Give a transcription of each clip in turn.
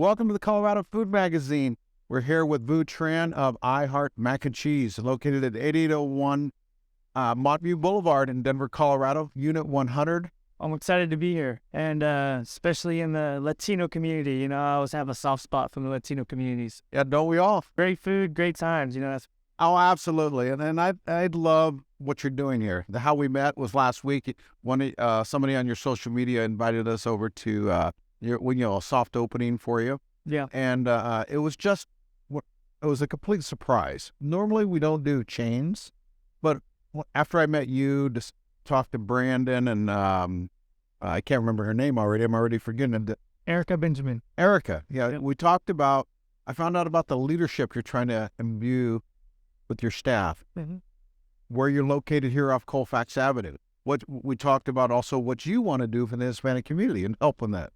Welcome to the Colorado Food Magazine. We're here with Vu Tran of I Heart Mac and Cheese, located at 8801 Montview Boulevard in Denver, Colorado, Unit 100. I'm excited to be here, and especially in the Latino community. You know, I always have a soft spot for the Latino communities. Yeah, don't we all? Great food, great times. Oh, absolutely. And I love what you're doing here. How we met was last week. Somebody on your social media invited us over to a soft opening for you. Yeah. And it was a complete surprise. Normally we don't do chains, but after I met you, just talked to Brandon and I can't remember her name already. I'm already forgetting it. Erica Benjamin. Erica. Yeah. Yep. We talked about, I found out about the leadership you're trying to imbue with your staff, where you're located here off Colfax Avenue. What we talked about also what you want to do for the Hispanic community and help in that.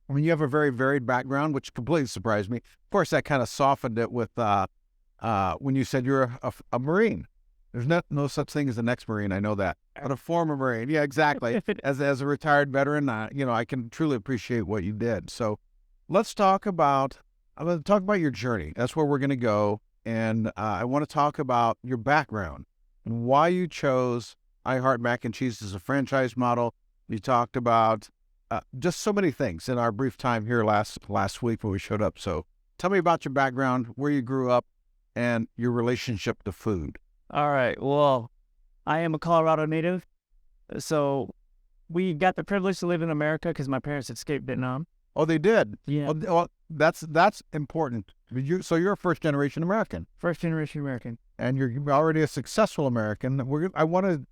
I mean, you have a very varied background, which completely surprised me. Of course, that kind of softened it with when you said you're a Marine. There's no such thing as an ex-Marine, I know that, but a former Marine. Yeah, exactly. As a retired veteran, I can truly appreciate what you did. So let's talk about, I'm going to talk about your journey. That's where we're going to go. And I want to talk about your background and why you chose I Heart Mac and Cheese as a franchise model. You talked about just so many things in our brief time here last week when we showed up. So tell me about your background, where you grew up, and your relationship to food. All right. Well, I am a Colorado native, so we got the privilege to live in America because my parents escaped Vietnam. Oh, they did? Yeah. Well, that's important. So you're a first-generation American. First-generation American. And you're already a successful American. I want to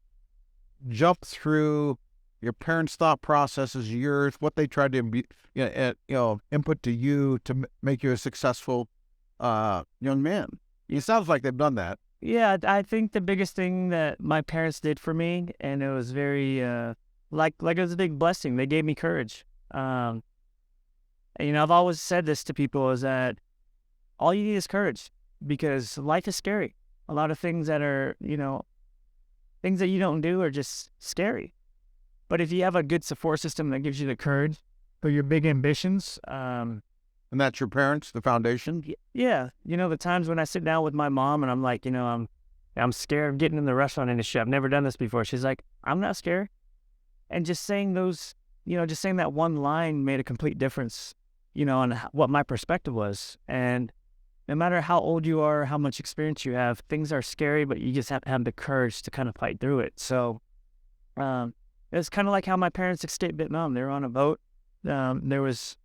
jump through your parents' thought processes, yours, what they tried to input to you to make you a successful young man. It sounds like they've done that. Yeah, I think the biggest thing that my parents did for me, and it was very like it was a big blessing. They gave me courage. I've always said this to people is that all you need is courage because life is scary. A lot of things that are, things that you don't do are just scary. But if you have a good support system that gives you the courage for your big ambitions. And that's your parents, the foundation? Yeah. The times when I sit down with my mom and I'm like, I'm scared of getting in the restaurant industry. I've never done this before. She's like, I'm not scared. And just saying that one line made a complete difference, on what my perspective was. And no matter how old you are, how much experience you have, things are scary, but you just have to have the courage to kind of fight through it. So it's kind of like how my parents escaped Vietnam. They were on a boat. There was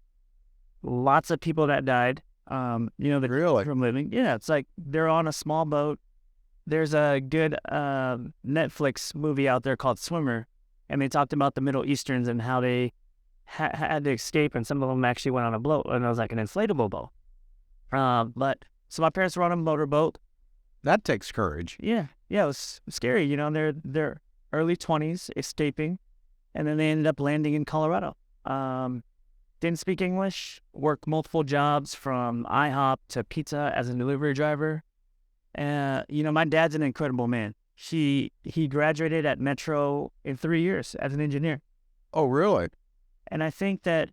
lots of people that died, really? From living. Yeah, it's like they're on a small boat. There's a good Netflix movie out there called Swimmer, and they talked about the Middle Easterns and how they had to escape, and some of them actually went on a boat, and it was like an inflatable boat. So my parents were on a motorboat. That takes courage. Yeah, it was scary. They're early 20s, escaping, and then they ended up landing in Colorado. Didn't speak English, worked multiple jobs from IHOP to pizza as a delivery driver. My dad's an incredible man. He graduated at Metro in 3 years as an engineer. Oh, really? And I think that,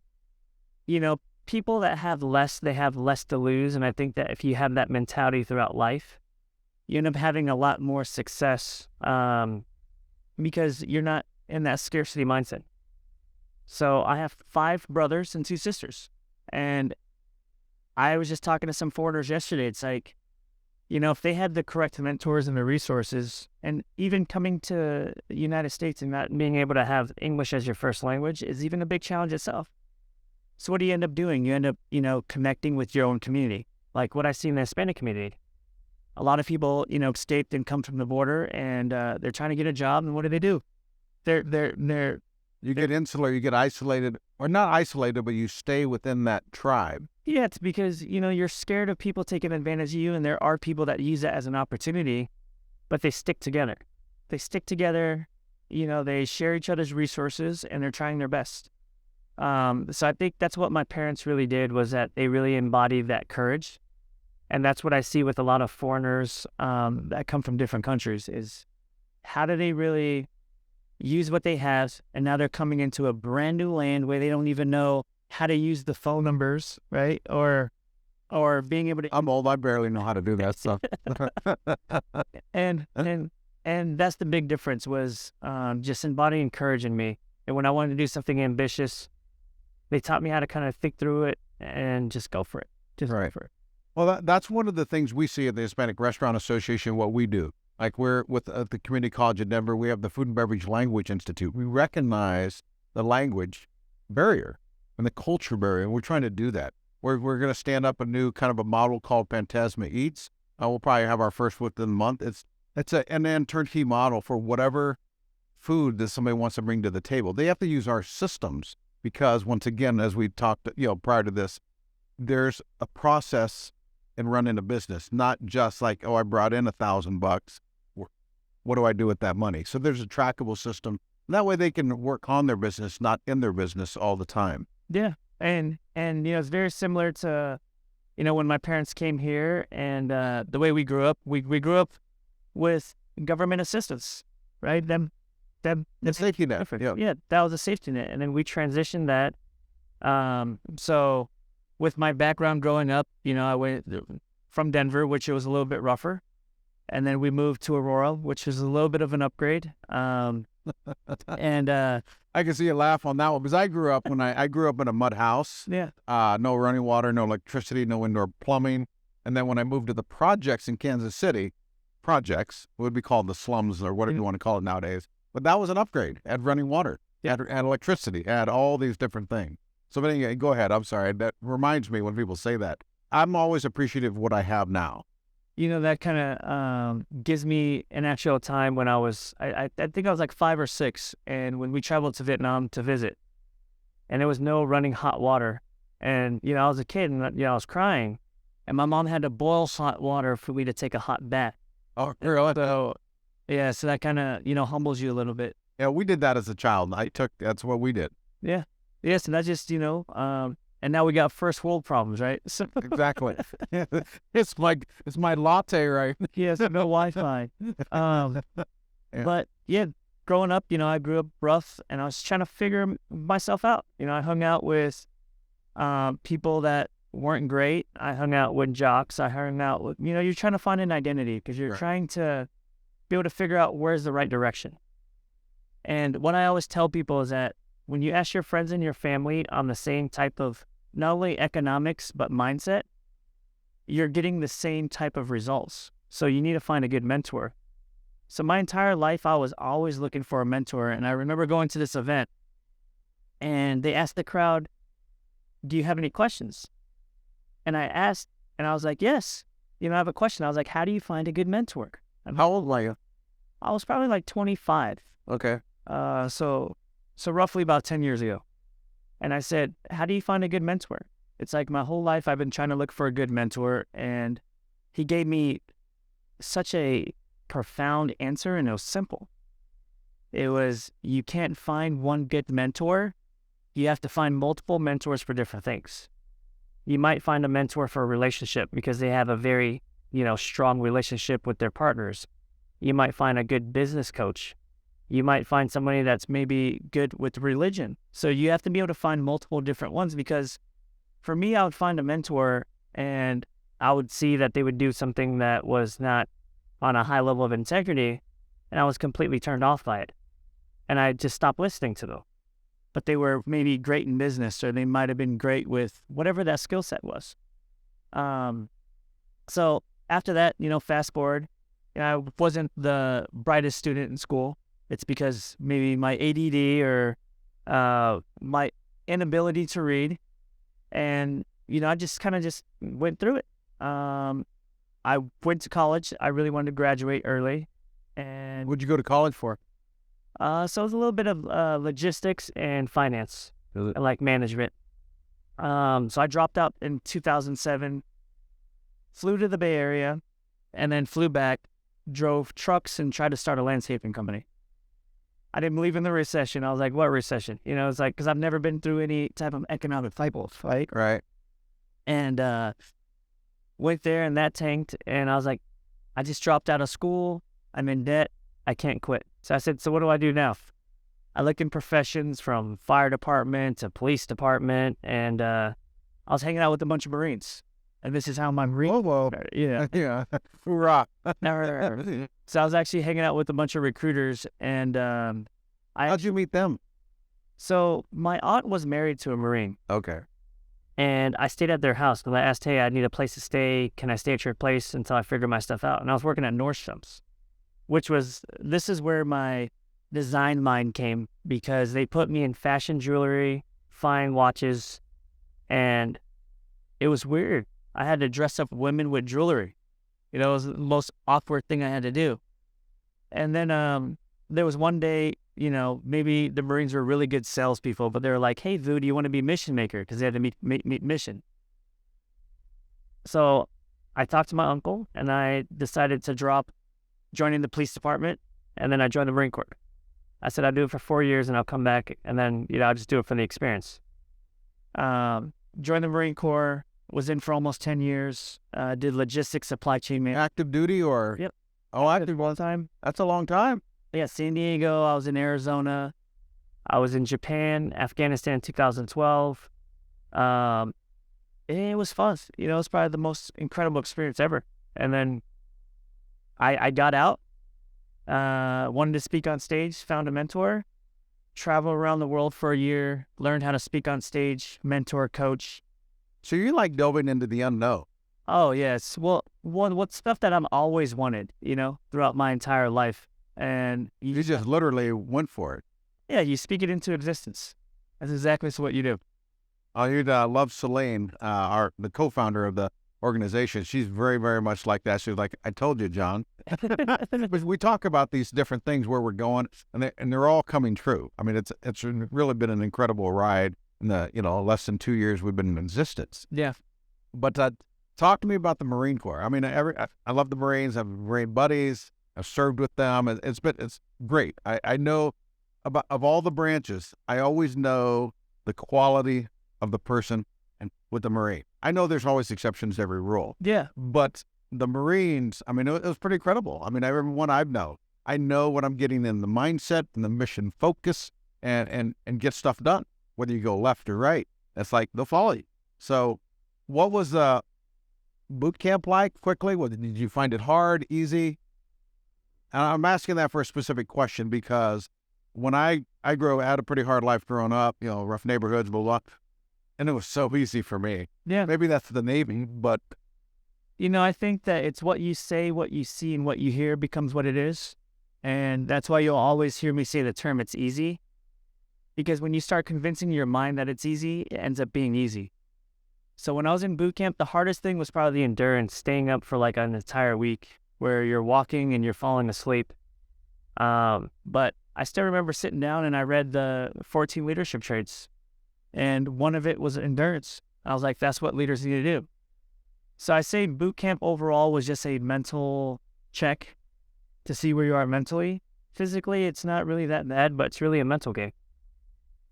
people that have less, they have less to lose. And I think that if you have that mentality throughout life, you end up having a lot more success because you're not in that scarcity mindset. So I have 5 brothers and 2 sisters. And I was just talking to some foreigners yesterday. It's like, if they had the correct mentors and the resources, and even coming to the United States and not being able to have English as your first language is even a big challenge itself. So what do you end up doing? You end up, connecting with your own community. Like what I see in the Hispanic community. A lot of people, escaped and come from the border, and they're trying to get a job, and what do? You get insular, you get isolated, or not isolated, but you stay within that tribe. Yeah, it's because, you're scared of people taking advantage of you, and there are people that use that as an opportunity, but they stick together. They share each other's resources, and they're trying their best. So I think that's what my parents really did, was that they really embodied that courage. And that's what I see with a lot of foreigners that come from different countries is how do they really use what they have, and now they're coming into a brand new land where they don't even know how to use the phone numbers, right? Or being able to. I'm old. I barely know how to do that stuff. and that's the big difference was just embodying courage in me. And when I wanted to do something ambitious, they taught me how to kind of think through it and just go for it. Just go for it. Well, that's one of the things we see at the Hispanic Restaurant Association, what we do. Like we're with the Community College of Denver, we have the Food and Beverage Language Institute. We recognize the language barrier and the culture barrier, and we're trying to do that. We're going to stand up a new kind of a model called Phantasma Eats. We'll probably have our first within the month. It's an end-to-end turnkey model for whatever food that somebody wants to bring to the table. They have to use our systems because, once again, as we talked, prior to this, there's a process in running a business, not just like, oh, I brought in $1,000. What do I do with that money? So there's a trackable system. That way they can work on their business, not in their business all the time. Yeah. And it's very similar to, when my parents came here and the way we grew up, we grew up with government assistance, right? The safety net. Yeah, that was a safety net. And then we transitioned that. So with my background growing up, I went from Denver, which it was a little bit rougher. And then we moved to Aurora, which is a little bit of an upgrade. And I can see you laugh on that one because I grew up I grew up in a mud house. Yeah. No running water, no electricity, no indoor plumbing. And then when I moved to the projects in Kansas City, projects would be called the slums or whatever you want to call it nowadays. But that was an upgrade. Had running water, had electricity, had all these different things. So but anyway, go ahead. I'm sorry. That reminds me when people say that. I'm always appreciative of what I have now. That kind of gives me an actual time when I think I was like 5 or 6, and when we traveled to Vietnam to visit, and there was no running hot water, and I was a kid, and I was crying, and my mom had to boil hot water for me to take a hot bath. Oh, really? So, yeah, so that kind of humbles you a little bit. Yeah, we did that as a child. That's what we did. Yeah, yeah. So that's just and now we got first world problems, right? So exactly. It's my latte, right? Yes, no Wi-Fi. But yeah, growing up, I grew up rough, and I was trying to figure myself out. I hung out with people that weren't great. I hung out with jocks. I hung out with, you're trying to find an identity because you're trying to be able to figure out where's the right direction. And what I always tell people is that when you ask your friends and your family on the same type of not only economics, but mindset, you're getting the same type of results. So you need to find a good mentor. So my entire life, I was always looking for a mentor. And I remember going to this event and they asked the crowd, do you have any questions? And I asked, and I was like, yes, I have a question. I was like, how do you find a good mentor? And how old were you? I was probably like 25. Okay. So roughly about 10 years ago. And I said, how do you find a good mentor? It's like my whole life I've been trying to look for a good mentor. And he gave me such a profound answer, and it was simple. It was, you can't find one good mentor. You have to find multiple mentors for different things. You might find a mentor for a relationship because they have a very, strong relationship with their partners. You might find a good business coach. You might find somebody that's maybe good with religion. So you have to be able to find multiple different ones, because for me, I would find a mentor and I would see that they would do something that was not on a high level of integrity, and I was completely turned off by it. And I just stopped listening to them. But they were maybe great in business, or they might have been great with whatever that skill set was. So after that, fast forward, I wasn't the brightest student in school. It's because maybe my ADD or my inability to read. And, I just kind of just went through it. I went to college. I really wanted to graduate early. And what'd you go to college for? So it was a little bit of logistics and finance, and like management. So I dropped out in 2007, flew to the Bay Area, and then flew back, drove trucks, and tried to start a landscaping company. I didn't believe in the recession. I was like, what recession? It's like, because I've never been through any type of economic cycle, right? Right. And went there, and that tanked. And I was like, I just dropped out of school. I'm in debt. I can't quit. So I said, so what do I do now? I looked in professions from fire department to police department, and I was hanging out with a bunch of Marines. And this is how my Marine... Whoa. Yeah. Yeah. Hoorah. So I was actually hanging out with a bunch of recruiters, and How'd you meet them? So my aunt was married to a Marine. Okay. And I stayed at their house because I asked, hey, I need a place to stay. Can I stay at your place until I figure my stuff out? And I was working at Nordstrom's, this is where my design mind came, because they put me in fashion jewelry, fine watches, and it was weird. I had to dress up women with jewelry. It was the most awkward thing I had to do. And then there was one day, maybe the Marines were really good salespeople, but they were like, hey, Vu, do you want to be mission maker? Because they had to meet mission. So I talked to my uncle, and I decided to drop joining the police department, and then I joined the Marine Corps. I said I'll do it for 4 years, and I'll come back, and then, I'll just do it for the experience. Joined the Marine Corps, was in for almost 10 years, did logistics, supply chain management. Active duty or? Yep. Oh, active one time. That's a long time. Yeah, San Diego, I was in Arizona, I was in Japan, Afghanistan in 2012. It was fun. It was probably the most incredible experience ever. And then I got out, wanted to speak on stage, found a mentor, traveled around the world for a year, learned how to speak on stage, mentor, coach. So you're like delving into the unknown. Oh, yes. Well, what's stuff that I'm always wanted, throughout my entire life. And you just literally went for it. Yeah, you speak it into existence. That's exactly what you do. You'd love Celine, the co-founder of the organization. She's very, very much like that. She's like, I told you, John. But we talk about these different things where we're going, and they're all coming true. I mean, it's really been an incredible ride in the less than 2 years we've been in existence. Yeah. But talk to me about the Marine Corps. I mean, I love the Marines. I have Marine buddies. I've served with them. It's great. I know of all the branches, I always know the quality of the person and with the Marine. I know there's always exceptions to every rule. Yeah. But the Marines, I mean, it was pretty credible. I mean, everyone I know what I'm getting in the mindset and the mission focus and get stuff done, whether you go left or right. That's like, they'll follow you. So what was boot camp like quickly? Did you find it hard, easy? And I'm asking that for a specific question because when I had a pretty hard life growing up, rough neighborhoods, blah, blah, and it was so easy for me. Yeah. Maybe that's the Navy, but... I think that it's what you say, what you see, and what you hear becomes what it is. And that's why you'll always hear me say the term, it's easy. Because when you start convincing your mind that it's easy, it ends up being easy. So when I was in boot camp, the hardest thing was probably the endurance, staying up for like an entire week where you're walking and you're falling asleep. But I still remember sitting down and I read the 14 leadership traits. And one of it was endurance. I was like, that's what leaders need to do. So I say boot camp overall was just a mental check to see where you are mentally. Physically, it's not really that bad, but it's really a mental game.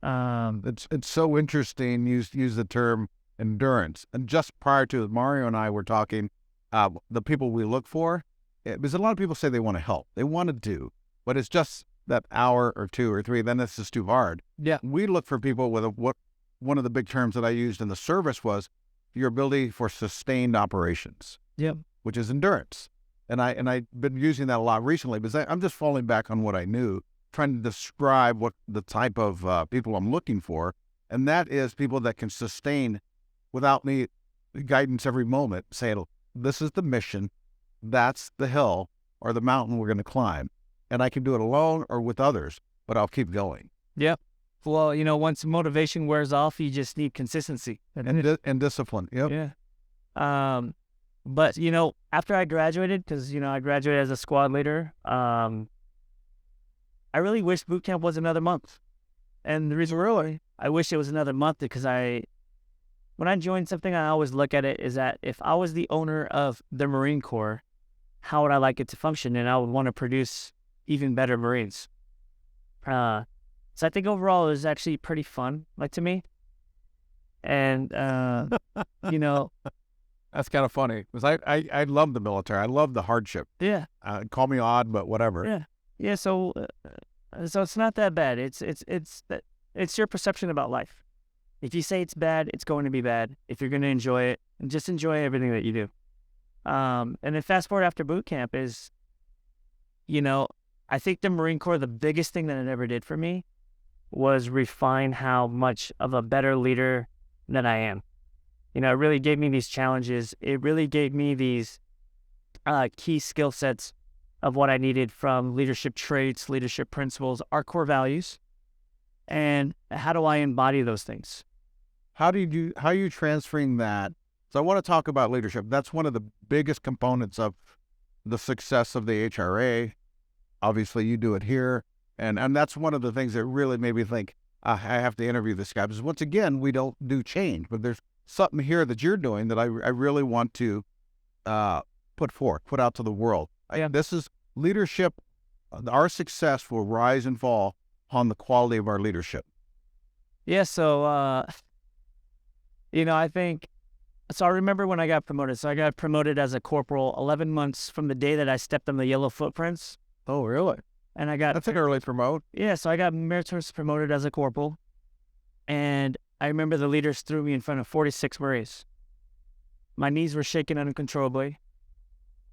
It's so interesting. Use the term endurance. And just prior to Mario and I were talking, the people we look for, because a lot of people say they want to help, they want to do, but it's just that hour or 2 or 3, then this is too hard. Yeah. We look for people with one of the big terms that I used in the service was your ability for sustained operations. Yep. Which is endurance. And I've been using that a lot recently because I'm just falling back on what I knew, trying to describe what the type of people I'm looking for. And that is people that can sustain without me guidance every moment, saying, this is the mission, that's the hill or the mountain we're going to climb. And I can do it alone or with others, but I'll keep going. Yep. Well, once motivation wears off, you just need consistency. And discipline. Yep. Yeah. But, after I graduated, because, I graduated as a squad leader, I really wish boot camp was another month. And the reason I wish it was another month because when I join something, I always look at it is that if I was the owner of the Marine Corps, how would I like it to function? And I would want to produce even better Marines. So I think overall it was actually pretty fun, to me. And, That's kind of funny because I love the military. I love the hardship. Yeah. Call me odd, but whatever. Yeah. Yeah. So So it's not that bad. It's your perception about life. If you say it's bad, it's going to be bad. If you're going to enjoy it, just enjoy everything that you do. And then fast forward after boot camp is, I think the Marine Corps, the biggest thing that it ever did for me was refine how much of a better leader that I am. It really gave me these challenges. It really gave me these key skill sets of what I needed from leadership traits, leadership principles, our core values, and how do I embody those things? How are you transferring that? So I want to talk about leadership. That's one of the biggest components of the success of the HRA. Obviously, you do it here. And that's one of the things that really made me think, I have to interview this guy. Because once again, we don't do change, but there's something here that you're doing that I really want to put out to the world. Yeah. This is leadership. Our success will rise and fall on the quality of our leadership. Yeah, so, I think, so I remember when I got promoted. So I got promoted as a corporal 11 months from the day that I stepped on the yellow footprints. Oh, really? And that's an early promote. Yeah, so I got meritorious promoted as a corporal. And I remember the leaders threw me in front of 46 Marines. My knees were shaking uncontrollably.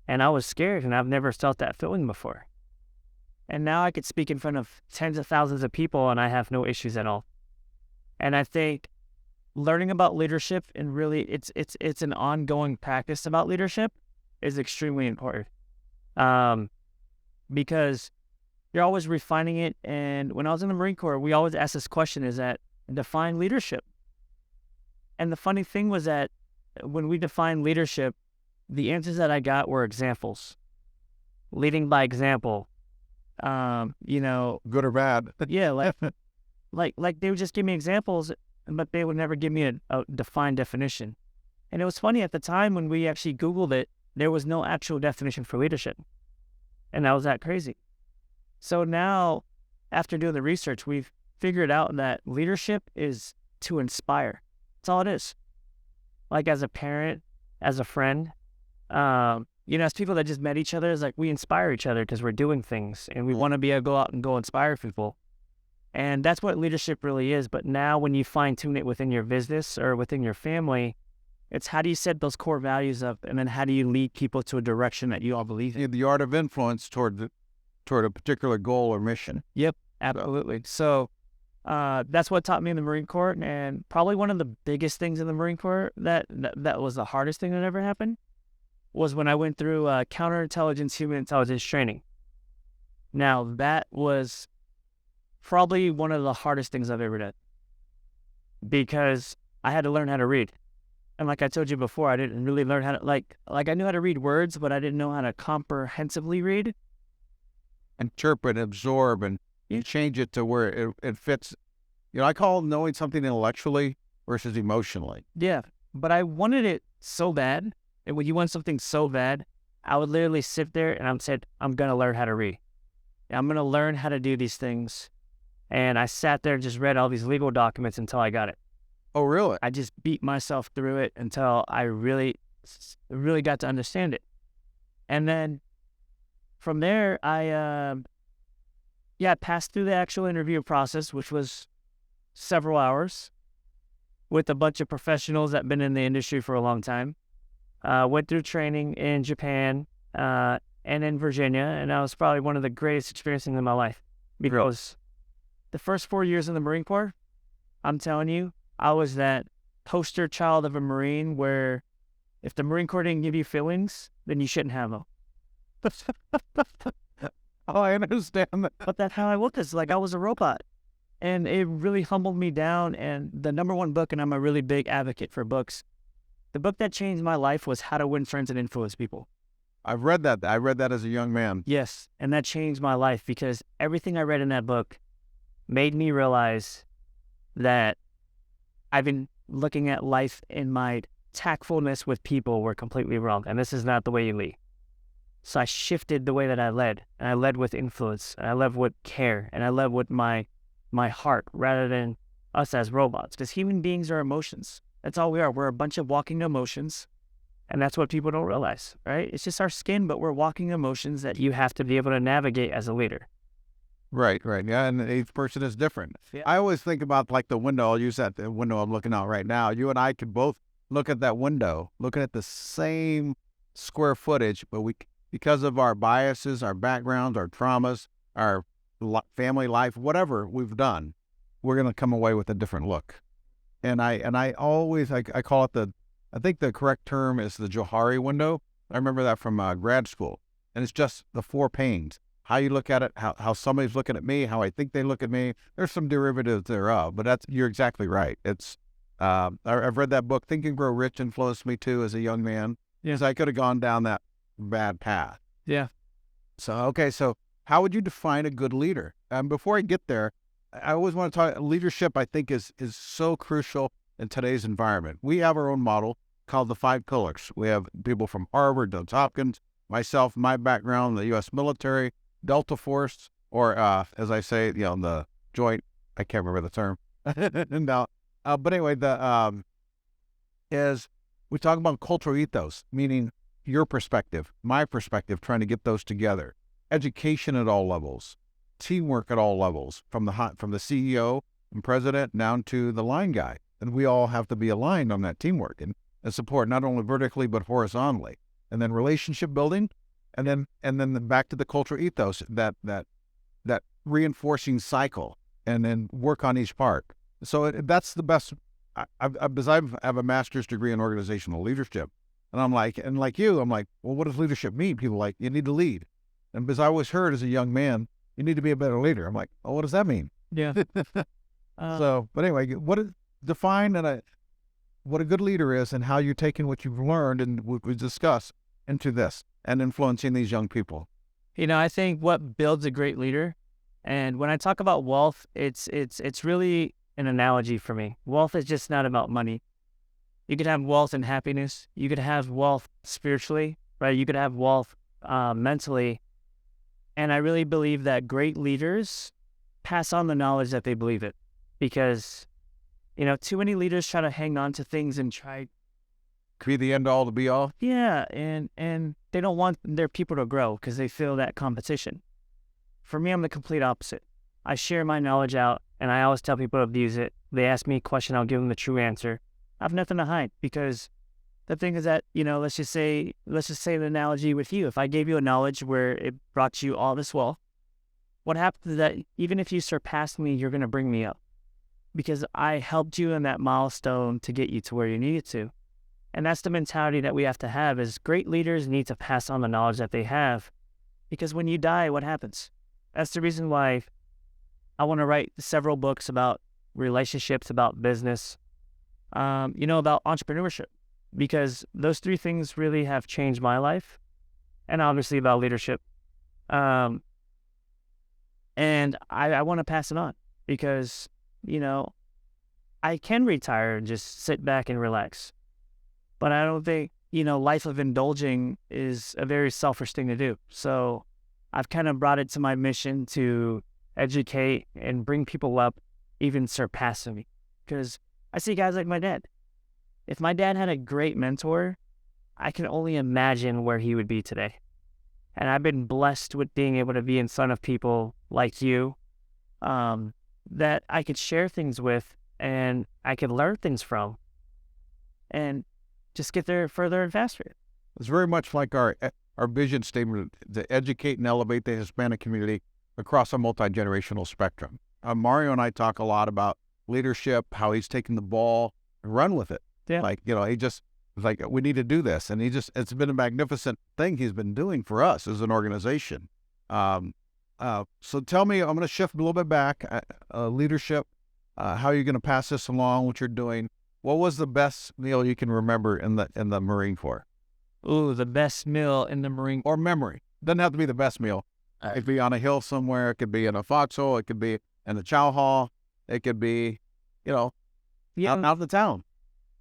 And I was scared, and I've never felt that feeling before. And now I could speak in front of tens of thousands of people, and I have no issues at all. And I think learning about leadership, and really it's an ongoing practice about leadership, is extremely important. Because you're always refining it. And when I was in the Marine Corps, we always asked this question, is that define leadership? And the funny thing was that when we defined leadership, the answers that I got were examples. Leading by example. Good or bad. Yeah, like they would just give me examples, but they would never give me a defined definition. And it was funny, at the time when we actually Googled it, there was no actual definition for leadership. And that was that crazy. So now, after doing the research, we've figured out that leadership is to inspire. That's all it is. Like as a parent, as a friend, as people that just met each other, it's like we inspire each other because we're doing things and we want to be able to go out and go inspire people. And that's what leadership really is. But now when you fine tune it within your business or within your family, it's how do you set those core values up, and then how do you lead people to a direction that you all believe in? The art of influence toward a particular goal or mission. Yep, absolutely. So that's what taught me in the Marine Corps. And probably one of the biggest things in the Marine Corps that was the hardest thing that ever happened was when I went through counterintelligence, human intelligence training. Now, that was probably one of the hardest things I've ever done, because I had to learn how to read. And like I told you before, I didn't really learn how to, like I knew how to read words, but I didn't know how to comprehensively read. Interpret, absorb, and you change it to where it fits. I call knowing something intellectually versus emotionally. Yeah, but I wanted it so bad. And when you want something so bad, I would literally sit there and I'm going to learn how to read. I'm going to learn how to do these things. And I sat there and just read all these legal documents until I got it. Oh, really? I just beat myself through it until I really got to understand it. And then from there, I passed through the actual interview process, which was several hours with a bunch of professionals that have been in the industry for a long time. Went through training in Japan and in Virginia, and that was probably one of the greatest experiences in my life, because the first 4 years in the Marine Corps, I'm telling you, I was that poster child of a Marine where if the Marine Corps didn't give you feelings, then you shouldn't have them. Oh, I understand that. But that's how I was. Like I was a robot. And it really humbled me down. And the number one book, and I'm a really big advocate for books, the book that changed my life was How to Win Friends and Influence People. I've read that. I read that as a young man. Yes, and that changed my life because everything I read in that book made me realize that I've been looking at life in my tactfulness with people were completely wrong, and this is not the way you lead. So I shifted the way that I led, and I led with influence, and I led with care, and I led with my heart rather than us as robots, because human beings are emotions. That's all we are. We're a bunch of walking emotions, and that's what people don't realize, right? It's just our skin, but we're walking emotions that you have to be able to navigate as a leader. Right, right. Yeah, and each person is different. Yeah. I always think about like the window. I'll use that the window I'm looking out right now. You and I could both look at that window, looking at the same square footage, but because of our biases, our backgrounds, our traumas, our family life, whatever we've done, we're going to come away with a different look. And I always, I call it I think the correct term is the Johari window. I remember that from grad school. And it's just the four panes. How you look at it, how somebody's looking at me, how I think they look at me. There's some derivatives thereof, but you're exactly right. It's I've read that book, Think and Grow Rich, influenced me too as a young man. Because I could have gone down that bad path. Yeah. So, okay, so how would you define a good leader? Before I get there, I always want to talk leadership. I think is so crucial in today's environment. We have our own model called the 5 pillars. We have people from Harvard, Johns Hopkins, myself, my background, the U.S. military, Delta Force, or as I say, the joint. I can't remember the term. No, but anyway, is we talk about cultural ethos, meaning your perspective, my perspective, trying to get those together. Education at all levels, teamwork at all levels, from the CEO and president down to the line guy, and we all have to be aligned on that teamwork and support not only vertically but horizontally. And then relationship building, and then back to the cultural ethos, that reinforcing cycle, and then work on each part. So that's the best. I have a master's degree in organizational leadership, and I'm like, well, what does leadership mean? People are like, you need to lead, and because I always heard as a young man, you need to be a better leader. I'm like, oh, what does that mean? Yeah. So, but anyway, define what a good leader is, and how you're taking what you've learned and what we discussed into this and influencing these young people. I think what builds a great leader, and when I talk about wealth, it's really an analogy for me. Wealth is just not about money. You could have wealth and happiness. You could have wealth spiritually, right? You could have wealth mentally. And I really believe that great leaders pass on the knowledge that they believe it, because too many leaders try to hang on to things and try be the end all to be all. Yeah, and they don't want their people to grow because they feel that competition. For me, I'm the complete opposite. I share my knowledge out, and I always tell people to abuse it. They ask me a question, I'll give them the true answer. I have nothing to hide, because the thing is that, let's just say the analogy with you. If I gave you a knowledge where it brought you all this wealth, what happens is that even if you surpass me, you're going to bring me up, because I helped you in that milestone to get you to where you needed to. And that's the mentality that we have to have, is great leaders need to pass on the knowledge that they have, because when you die, what happens? That's the reason why I want to write several books about relationships, about business, about entrepreneurship, because those 3 things really have changed my life, and obviously about leadership. And I want to pass it on, because, I can retire and just sit back and relax. But I don't think, life of indulging is a very selfish thing to do. So I've kind of brought it to my mission to educate and bring people up, even surpassing me. Because I see guys like my dad. If my dad had a great mentor, I can only imagine where he would be today. And I've been blessed with being able to be in front of people like you, that I could share things with and I could learn things from, and just get there further and faster. It's very much like our vision statement to educate and elevate the Hispanic community across a multi-generational spectrum. Mario and I talk a lot about leadership, how he's taken the ball and run with it. Yeah. He just was like, we need to do this. And it's been a magnificent thing he's been doing for us as an organization. So tell me, I'm going to shift a little bit back, leadership, how you're going to pass this along, what you're doing. What was the best meal you can remember in the Marine Corps? Ooh, the best meal in the Marine Corps. Or memory. Doesn't have to be the best meal. It could be on a hill somewhere. It could be in a foxhole. It could be in the chow hall. It could be, out in the town.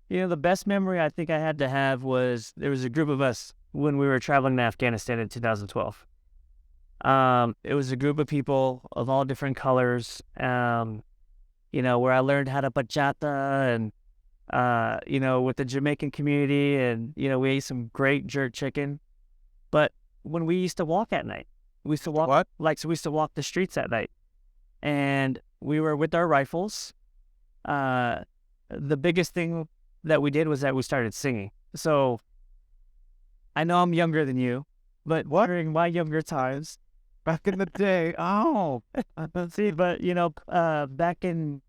The best memory I think I had to have was, there was a group of us when we were traveling to Afghanistan in 2012. It was a group of people of all different colors, where I learned how to bachata and, with the Jamaican community, and, we ate some great jerk chicken. But when we used to walk at night, we used to walk, What? we used to walk the streets at night. and we were with our rifles. The biggest thing that we did was that we started singing. So I know I'm younger than you, but during my younger times, Back in the day. Oh, see, but back in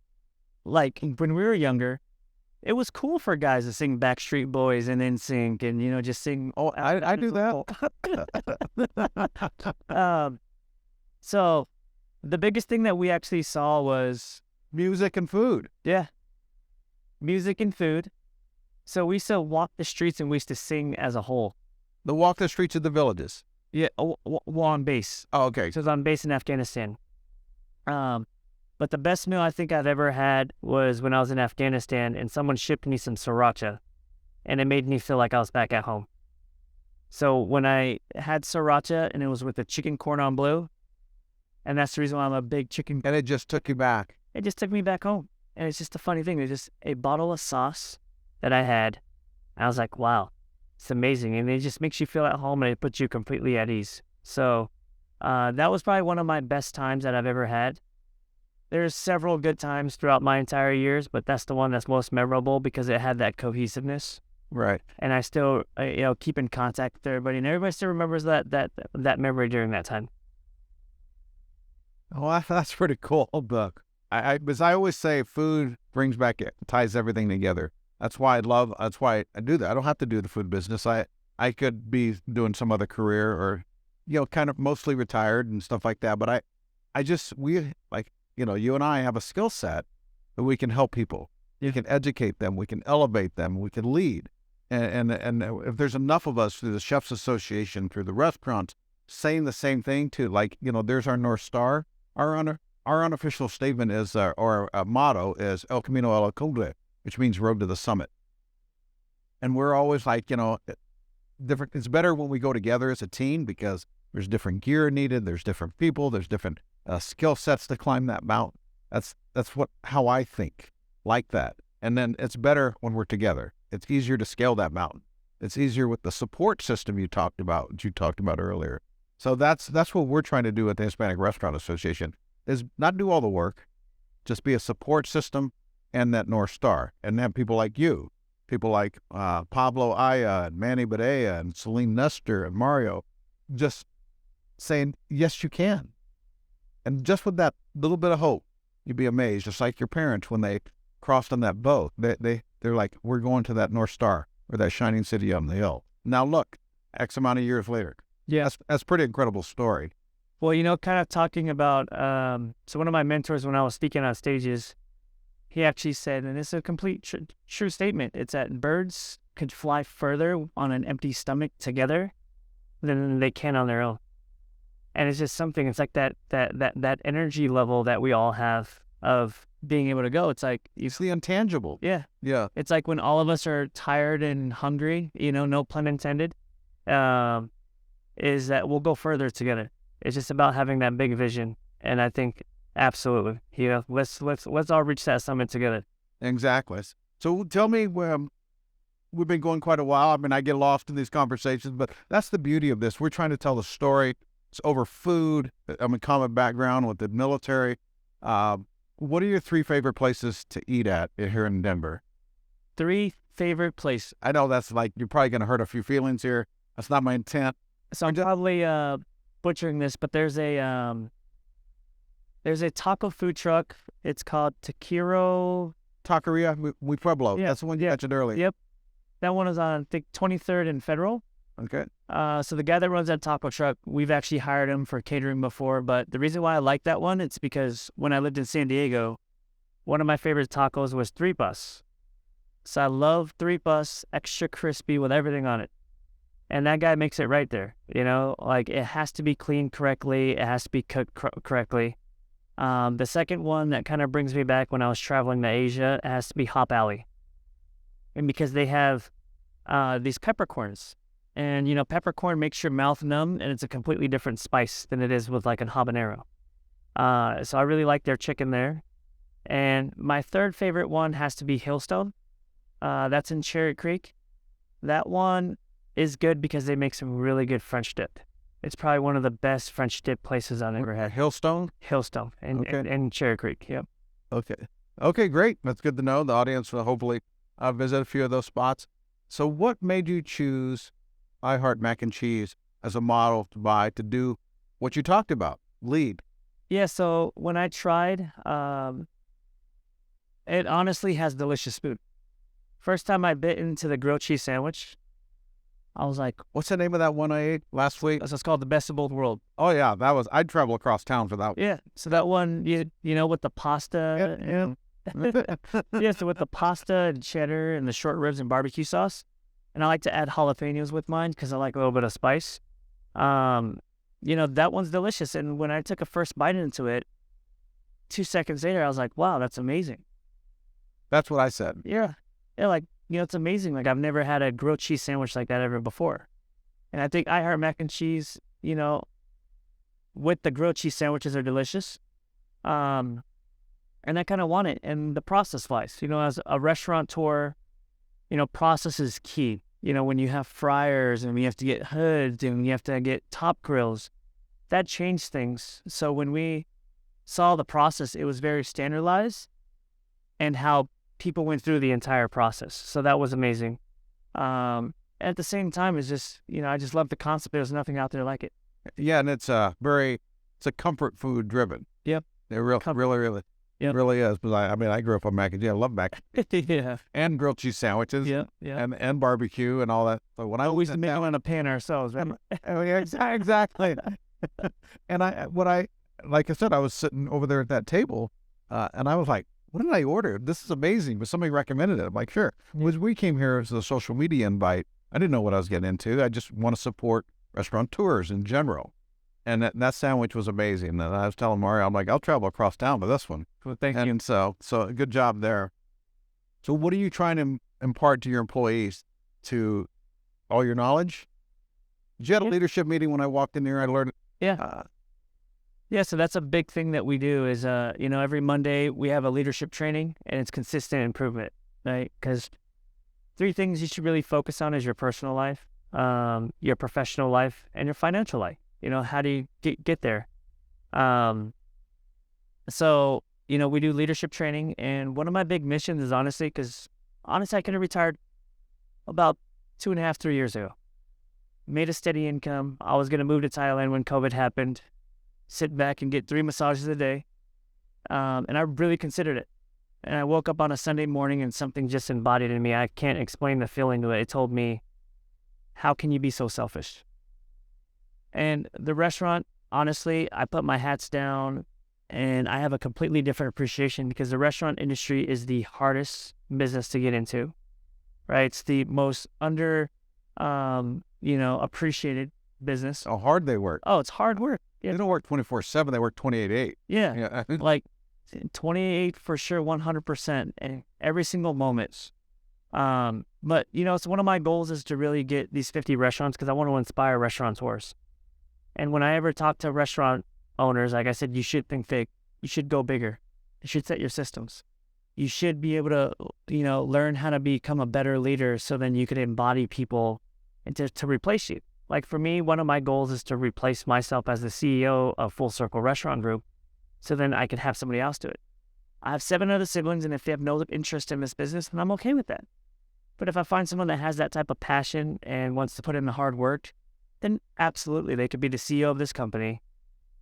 like when we were younger, it was cool for guys to sing Backstreet Boys and NSYNC and just sing. oh, I do that. So the biggest thing that we actually saw was Music and food. music and food. So we used to walk the streets and we used to sing as a whole. The walk the streets of the villages. Yeah, on base. Oh, okay. So I was on base in Afghanistan. But the best meal I think I've ever had was when I was in Afghanistan and someone shipped me some sriracha, and it made me feel like I was back at home. So when I had sriracha and it was with the chicken cordon bleu, and that's the reason why I'm a big chicken. And it just took you back. It just took me back home. And it's just a funny thing. There's just a bottle of sauce that I had. I was like, wow, it's amazing. And it just makes you feel at home and it puts you completely at ease. So that was probably one of my best times that I've ever had. There's several good times throughout my entire years, but that's the one that's most memorable because it had that cohesiveness. Right. And I still, keep in contact with everybody, and everybody still remembers that memory during that time. Oh, that's pretty cool, Buck. Because I always say food ties everything together. That's why I do that. I don't have to do the food business. I could be doing some other career or, kind of mostly retired and stuff like that. But you and I have a skill set that we can help people. Yeah. We can educate them. We can elevate them. We can lead. And if there's enough of us through the Chefs Association, through the restaurants, saying the same thing too, there's our North Star. Our unofficial statement is, or motto is El Camino a la Cumbre, which means road to the summit. And we're always different. It's better when we go together as a team because there's different gear needed. There's different people. There's different skill sets to climb that mountain. That's how I think, like that. And then it's better when we're together. It's easier to scale that mountain. It's easier with the support system you talked about earlier. So that's what we're trying to do at the Hispanic Restaurant Association, is not do all the work, just be a support system and that North Star, and have people like you, people like Pablo Aya and Manny Badea and Celine Nestor and Mario, just saying, yes, you can. And just with that little bit of hope, you'd be amazed, just like your parents when they crossed on that boat. They're like, we're going to that North Star or that shining city on the hill. Now look, X amount of years later. Yeah. That's a pretty incredible story. Well, kind of talking about, so one of my mentors when I was speaking on stages, he actually said, and it's a complete true statement, it's that birds could fly further on an empty stomach together than they can on their own. And it's just something, it's like that energy level that we all have of being able to go. It's like, it's the intangible. Yeah. Yeah. It's like when all of us are tired and hungry, no pun intended, is that we'll go further together. It's just about having that big vision. And I think absolutely, let's all reach that summit together. Exactly. So tell me, we've been going quite a while. I mean, I get lost in these conversations, but that's the beauty of this. We're trying to tell the story. It's over food. I'm a common background with the military. What are your 3 favorite places to eat at here in Denver? 3 favorite places. I know that's you're probably going to hurt a few feelings here. That's not my intent. So I'm probably butchering this, but there's a taco food truck. It's called Taquero. Taqueria Mi Pueblo. Yeah. That's the one you mentioned earlier. Yep. That one is on, I think, 23rd and Federal. Okay. So the guy that runs that taco truck, we've actually hired him for catering before, but the reason why I like that one, it's because when I lived in San Diego, one of my favorite tacos was tripas. So I love tripas, extra crispy with everything on it. And that guy makes it right there. It has to be cleaned correctly. It has to be cooked correctly. The second one that kind of brings me back when I was traveling to Asia, it has to be Hop Alley. And because they have these peppercorns. And, peppercorn makes your mouth numb, and it's a completely different spice than it is with like a habanero. So I really like their chicken there. And my third favorite one has to be Hillstone. That's in Cherry Creek. That one is good because they make some really good French dip. It's probably one of the best French dip places I've ever had. Hillstone? Hillstone and Cherry Creek. Yep. Okay. Okay, great. That's good to know. The audience will hopefully visit a few of those spots. So what made you choose I Heart Mac and Cheese as a model to do what you talked about, lead? Yeah, so when I tried, it honestly has delicious food. First time I bit into the grilled cheese sandwich, I was like, What's the name of that one I ate last week? it's called the best of both worlds. Oh, yeah, I'd travel across town for that one. Yeah, so that one, you know, with the pasta. Yeah, so with the pasta and cheddar and the short ribs and barbecue sauce. And I like to add jalapenos with mine because I like a little bit of spice. You know, that one's delicious. And when I took a first bite into it, 2 seconds later, I was like, wow, that's amazing. That's what I said. Yeah. Yeah, like, you know, it's amazing. Like, I've never had a grilled cheese sandwich like that ever before. And I think I Heart Mac and Cheese, you know, with the grilled cheese sandwiches are delicious. And I kind of want it. And the process wise, you know, as a restaurateur, you know, process is key. You know, when you have fryers and you have to get hoods and you have to get top grills, that changed things. So when we saw the process, it was very standardized and how people went through the entire process. So that was amazing. At the same time, it's just, you know, I just love the concept. There's nothing out there like it. Yeah, and it's a comfort food driven. Yep. It really Yep. really is. But I grew up on mac and cheese. I love mac Yeah. and grilled cheese sandwiches. Yeah. Yeah. And barbecue and all that. So when I We used to make them in a pan ourselves. Right? exactly. And like I said, I was sitting over there at that table, and I was like, what did I order? This is amazing. But somebody recommended it. I'm like, sure. When we came here as a social media invite, I didn't know what I was getting into. I just want to support restaurateurs in general. And that sandwich was amazing. And I was telling Mario, I'm like, I'll travel across town for this one. Well, thank you. And so good job there. So what are you trying to impart to your employees? To all your knowledge? Did you have a leadership meeting when I walked in here? I learned. Yeah. Yeah, so that's a big thing that we do is, you know, every Monday we have a leadership training and it's consistent improvement, right? Because 3 things you should really focus on is your personal life, your professional life, and your financial life. You know, how do you get there? So, you know, we do leadership training, and one of my big missions is honestly, I could have retired about 2.5, 3 years ago. Made a steady income. I was going to move to Thailand when COVID happened, sit back and get 3 massages a day. And I really considered it. And I woke up on a Sunday morning and something just embodied in me. I can't explain the feeling, but it told me, how can you be so selfish? And the restaurant, honestly, I put my hats down and I have a completely different appreciation because the restaurant industry is the hardest business to get into, right? It's the most appreciated business. How hard they work. Oh, it's hard work. Yeah. They don't work 24/7. They work 28/8. Yeah. Like 28 for sure, 100%, and every single moment. But, you know, it's one of my goals is to really get these 50 restaurants because I want to inspire restaurateurs. And when I ever talk to restaurant owners, like I said, you should think big. You should go bigger. You should set your systems. You should be able to, you know, learn how to become a better leader so then you can embody people and to replace you. Like for me, one of my goals is to replace myself as the CEO of Full Circle Restaurant Group so then I can have somebody else do it. I have 7 other siblings, and if they have no interest in this business, then I'm okay with that. But if I find someone that has that type of passion and wants to put in the hard work, then absolutely, they could be the CEO of this company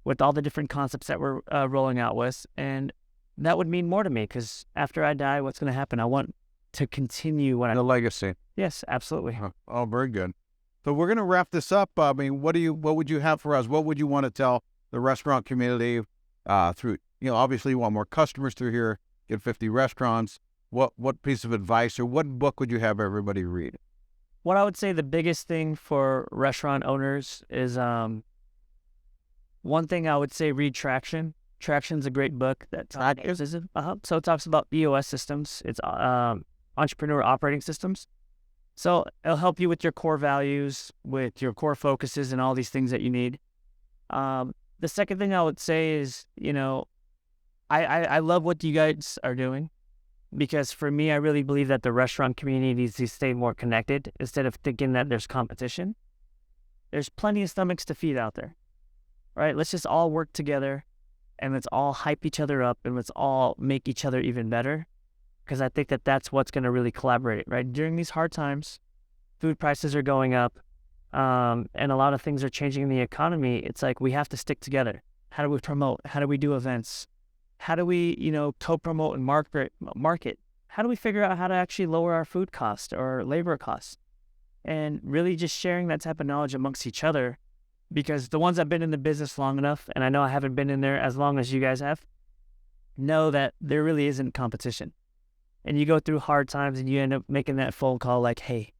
with all the different concepts that we're rolling out with. And that would mean more to me because after I die, what's going to happen? I want to continue the legacy. Yes, absolutely. Oh, very good. So we're going to wrap this up. I mean, what would you have for us? What would you want to tell the restaurant community through, you know, obviously you want more customers through here, get 50 restaurants. What piece of advice or what book would you have everybody read? What I would say the biggest thing for restaurant owners is one thing I would say read Traction. Traction's a great book that so it talks about EOS systems. It's entrepreneur operating systems. So it'll help you with your core values, with your core focuses, and all these things that you need. The second thing I would say is, you know, I love what you guys are doing. Because for me, I really believe that the restaurant community needs to stay more connected instead of thinking that there's competition. There's plenty of stomachs to feed out there, right? Let's just all work together and let's all hype each other up and let's all make each other even better. Because I think that that's what's going to really collaborate, right? During these hard times, food prices are going up, and a lot of things are changing in the economy. It's like we have to stick together. How do we promote? How do we do events? How do we, co-promote and market? How do we figure out how to actually lower our food costs or labor costs? And really just sharing that type of knowledge amongst each other, because the ones that have been in the business long enough, and I know I haven't been in there as long as you guys have, know that there really isn't competition. And you go through hard times and you end up making that phone call like, hey,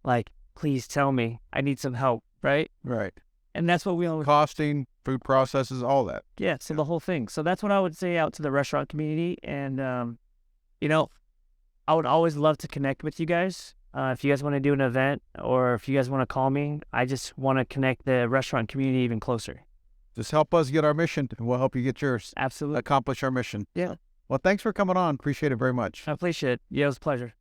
like, please tell me, I need some help, right? Right. And that's what we always... Costing, food processes, all that. Yeah, so the whole thing. So that's what I would say out to the restaurant community. And, I would always love to connect with you guys. If you guys want to do an event or if you guys want to call me, I just want to connect the restaurant community even closer. Just help us get our mission, and we'll help you get yours. Absolutely. Accomplish our mission. Yeah. Well, thanks for coming on. Appreciate it very much. I appreciate it. Yeah, it was a pleasure.